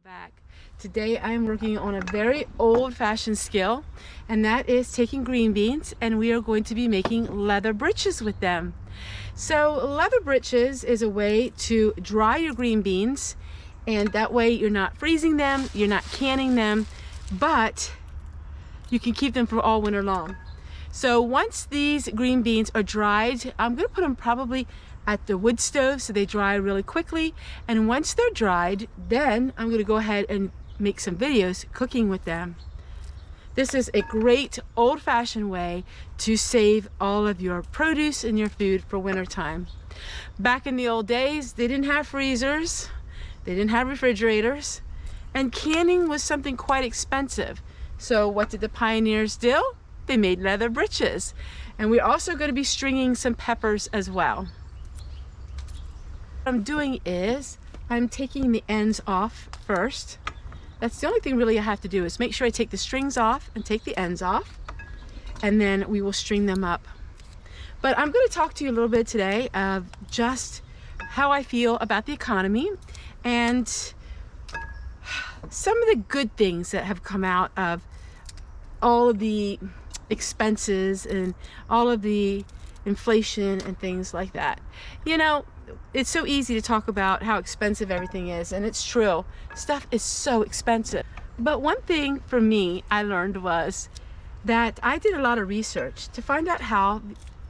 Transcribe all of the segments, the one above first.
Back. Today I'm working on a very old-fashioned skill, and that is taking green beans, and we are going to be making leather breeches with them. So leather breeches is a way to dry your green beans, and that way you're not freezing them, you're not canning them, but you can keep them for all winter long. So once these green beans are dried, I'm going to put them probably at the wood stove so they dry really quickly, and once they're dried, then I'm going to go ahead and make some videos cooking with them. This is a great old-fashioned way to save all of your produce and your food for winter time. Back in the old days, they didn't have freezers, they didn't have refrigerators, and canning was something quite expensive. So what did the pioneers do? They made leather breeches. And we're also going to be stringing some peppers as well. What I'm doing is I'm taking the ends off first. That's the only thing really I have to do, is make sure I take the strings off and take the ends off, and then we will string them up. But I'm going to talk to you a little bit today of just how I feel about the economy and some of the good things that have come out of all of the expenses and all of the inflation and things like that. You know, it's so easy to talk about how expensive everything is, and it's true. Stuff is so expensive. But one thing for me I learned was that I did a lot of research to find out how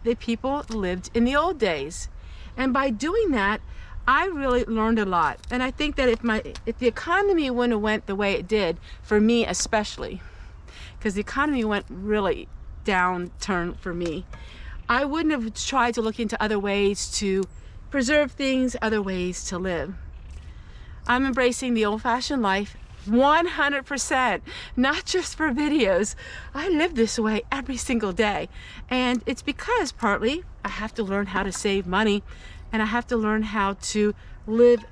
the people lived in the old days. And by doing that, I really learned a lot. And I think that if the economy wouldn't have went the way it did, for me especially, because the economy went really downturn for me, I wouldn't have tried to look into other ways to preserve things, other ways to live. I'm embracing the old-fashioned life 100%, not just for videos. I live this way every single day, and it's because partly I have to learn how to save money, and I have to learn how to live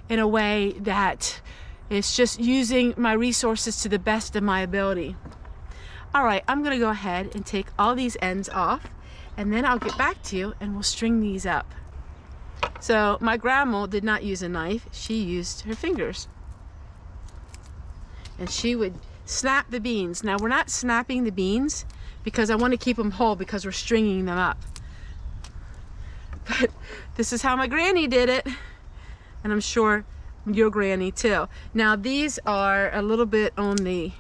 in a way that is just using my resources to the best of my ability. All right, I'm gonna go ahead and take all these ends off, and then I'll get back to you and we'll string these up. So my grandma did not use a knife, she used her fingers. And she would snap the beans. Now we're not snapping the beans because I want to keep them whole because we're stringing them up. But this is how my granny did it. And I'm sure your granny too. Now these are a little bit on the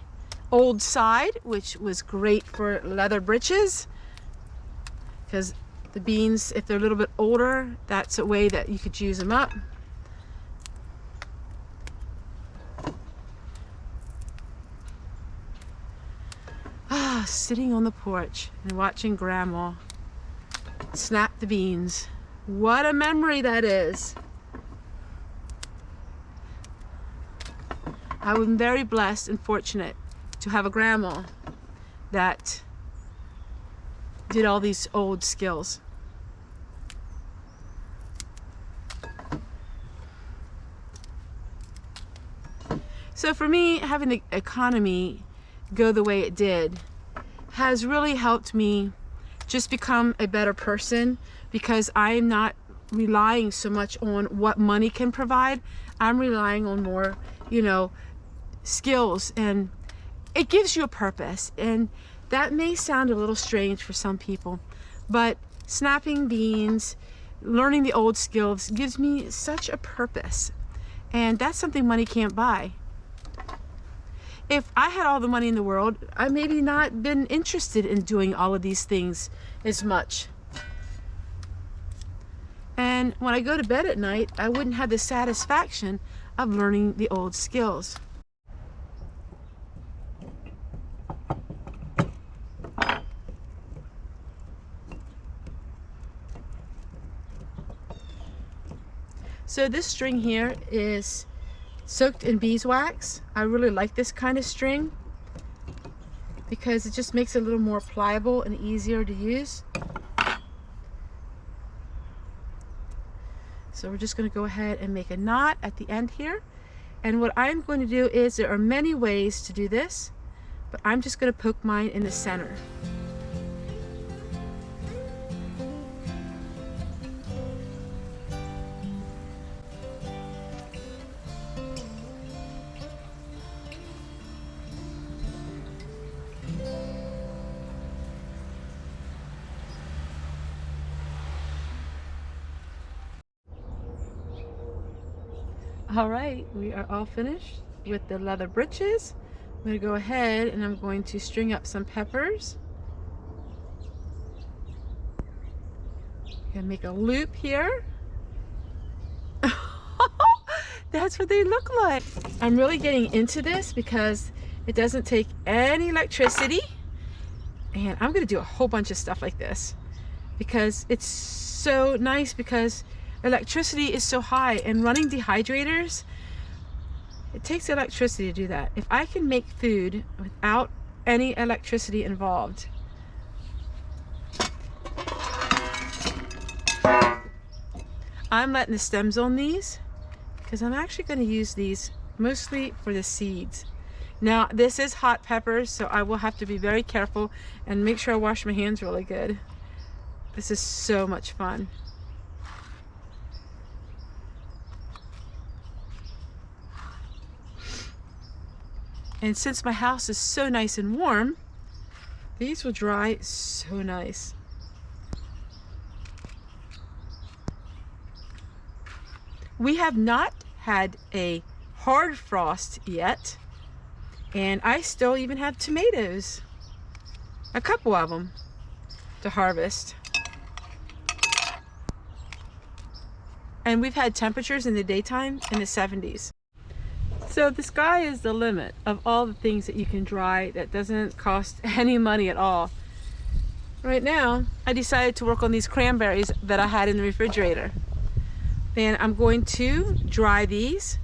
old side, which was great for leather breeches, because the beans, if they're a little bit older, that's a way that you could use them up. Ah, sitting on the porch and watching Grandma snap the beans. What a memory that is. I'm very blessed and fortunate to have a grandma that did all these old skills. So for me, having the economy go the way it did has really helped me just become a better person, because I'm not relying so much on what money can provide. I'm relying on more, you know, skills, and it gives you a purpose. And that may sound a little strange for some people, but snapping beans, learning the old skills gives me such a purpose, and that's something money can't buy. If I had all the money in the world, I maybe not been interested in doing all of these things as much. And when I go to bed at night, I wouldn't have the satisfaction of learning the old skills. So this string here is soaked in beeswax. I really like this kind of string because it just makes it a little more pliable and easier to use. So we're just going to go ahead and make a knot at the end here. And what I'm going to do is, there are many ways to do this, but I'm just going to poke mine in the center. All right, we are all finished with the leather breeches. I'm going to go ahead and I'm going to string up some peppers. And make a loop here. That's what they look like. I'm really getting into this because it doesn't take any electricity. And I'm going to do a whole bunch of stuff like this because it's so nice, because electricity is so high, and running dehydrators, it takes electricity to do that. If I can make food without any electricity involved, I'm letting the stems on these because I'm actually going to use these mostly for the seeds. Now this is hot peppers, so I will have to be very careful and make sure I wash my hands really good. This is so much fun. And since my house is so nice and warm, these will dry so nice. We have not had a hard frost yet, and I still even have tomatoes, a couple of them, to harvest. And we've had temperatures in the daytime in the 70s. So the sky is the limit of all the things that you can dry that doesn't cost any money at all. Right now, I decided to work on these cranberries that I had in the refrigerator. And I'm going to dry these.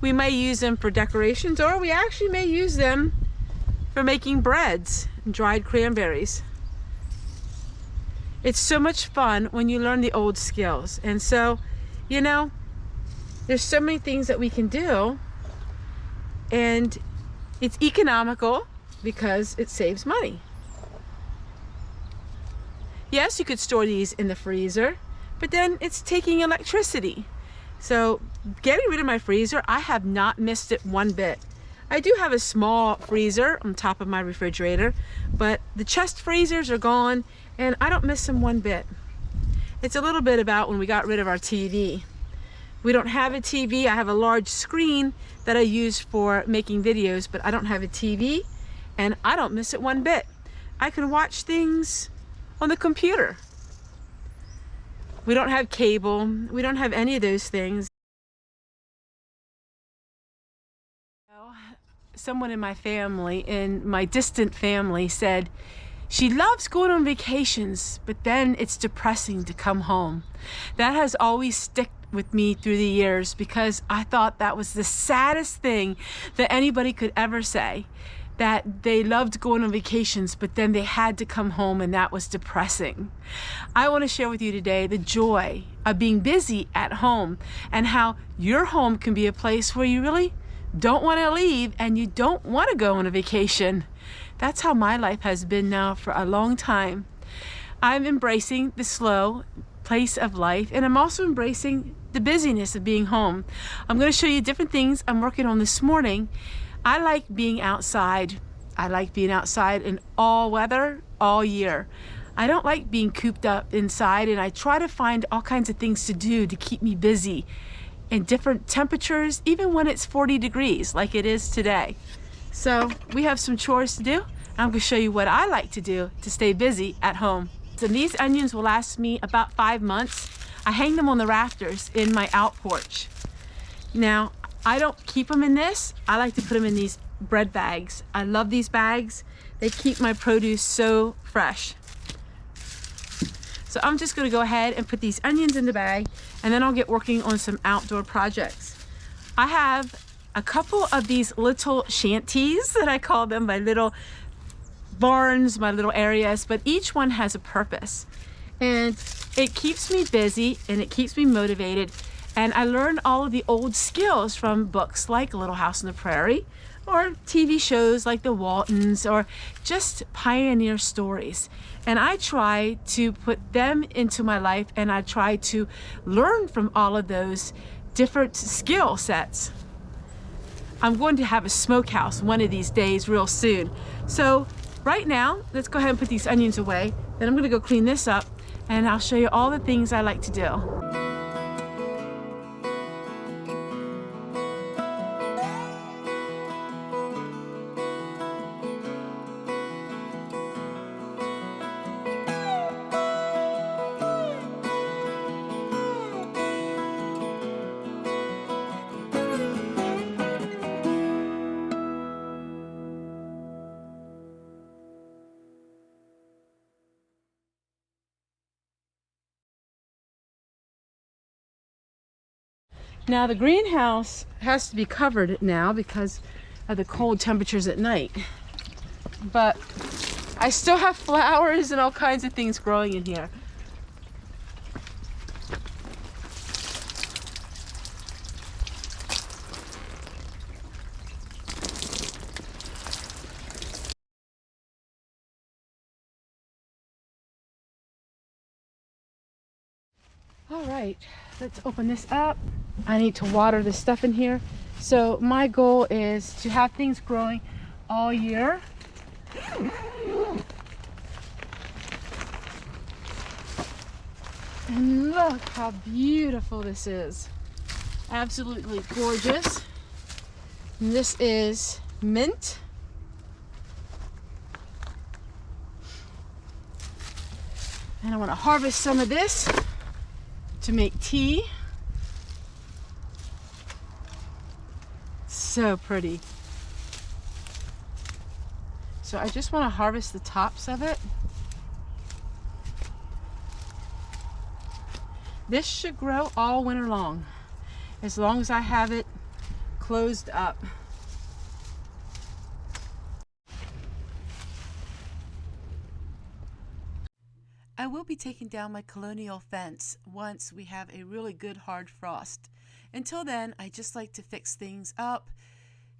We may use them for decorations, or we actually may use them for making breads, dried cranberries. It's so much fun when you learn the old skills. And so, you know, there's so many things that we can do, and it's economical because it saves money. Yes, you could store these in the freezer, but then it's taking electricity. So getting rid of my freezer, I have not missed it one bit. I do have a small freezer on top of my refrigerator, but the chest freezers are gone and I don't miss them one bit. It's a little bit about when we got rid of our TV. We don't have a TV. I have a large screen that I use for making videos, but I don't have a TV, and I don't miss it one bit. I can watch things on the computer. We don't have cable. We don't have any of those things. Someone in my family, in my distant family, said she loves going on vacations, but then it's depressing to come home. That has always stuck with me through the years because I thought that was the saddest thing that anybody could ever say. That they loved going on vacations, but then they had to come home, and that was depressing. I want to share with you today the joy of being busy at home, and how your home can be a place where you really don't want to leave and you don't want to go on a vacation. That's how my life has been now for a long time. I'm embracing the slow pace of life, and I'm also embracing the busyness of being home. I'm going to show you different things I'm working on this morning. I like being outside. I like being outside in all weather, all year. I don't like being cooped up inside, and I try to find all kinds of things to do to keep me busy in different temperatures, even when it's 40 degrees like it is today. So we have some chores to do. I'm going to show you what I like to do to stay busy at home. So these onions will last me about 5 months. I hang them on the rafters in my out porch. Now, I don't keep them in this. I like to put them in these bread bags. I love these bags. They keep my produce so fresh. So I'm just going to go ahead and put these onions in the bag, and then I'll get working on some outdoor projects. I have a couple of these little shanties that I call them, my little barns, my little areas, but each one has a purpose. And it keeps me busy and it keeps me motivated. And I learned all of the old skills from books like Little House on the Prairie, or TV shows like The Waltons, or just pioneer stories. And I try to put them into my life, and I try to learn from all of those different skill sets. I'm going to have a smokehouse one of these days real soon. So right now, let's go ahead and put these onions away. Then I'm going to go clean this up, and I'll show you all the things I like to do. Now the greenhouse has to be covered now because of the cold temperatures at night. But I still have flowers and all kinds of things growing in here. All right, let's open this up. I need to water the stuff in here. So my goal is to have things growing all year. And look how beautiful this is. Absolutely gorgeous. And this is mint. And I want to harvest some of this to make tea. So pretty. So I just want to harvest the tops of it. This should grow all winter long, as long as I have it closed up. I will be taking down my colonial fence once we have a really good hard frost. Until then, I just like to fix things up.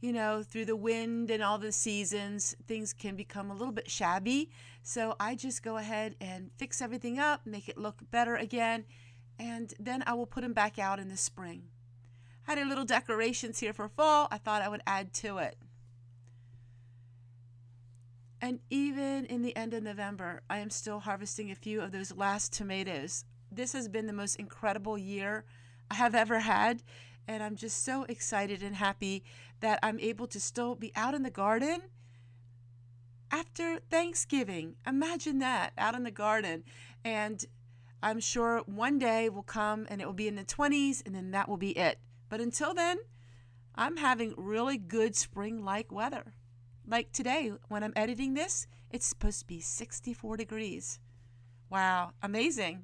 You know, through the wind and all the seasons, things can become a little bit shabby. So I just go ahead and fix everything up, make it look better again, and then I will put them back out in the spring. I had a little decorations here for fall. I thought I would add to it. And even in the end of November, I am still harvesting a few of those last tomatoes. This has been the most incredible year I have ever had, and I'm just so excited and happy that I'm able to still be out in the garden after Thanksgiving. Imagine that, out in the garden. And I'm sure one day will come and it will be in the 20s, and then that will be it. But until then, I'm having really good spring-like weather. Like today, when I'm editing this, it's supposed to be 64 degrees. Wow, amazing.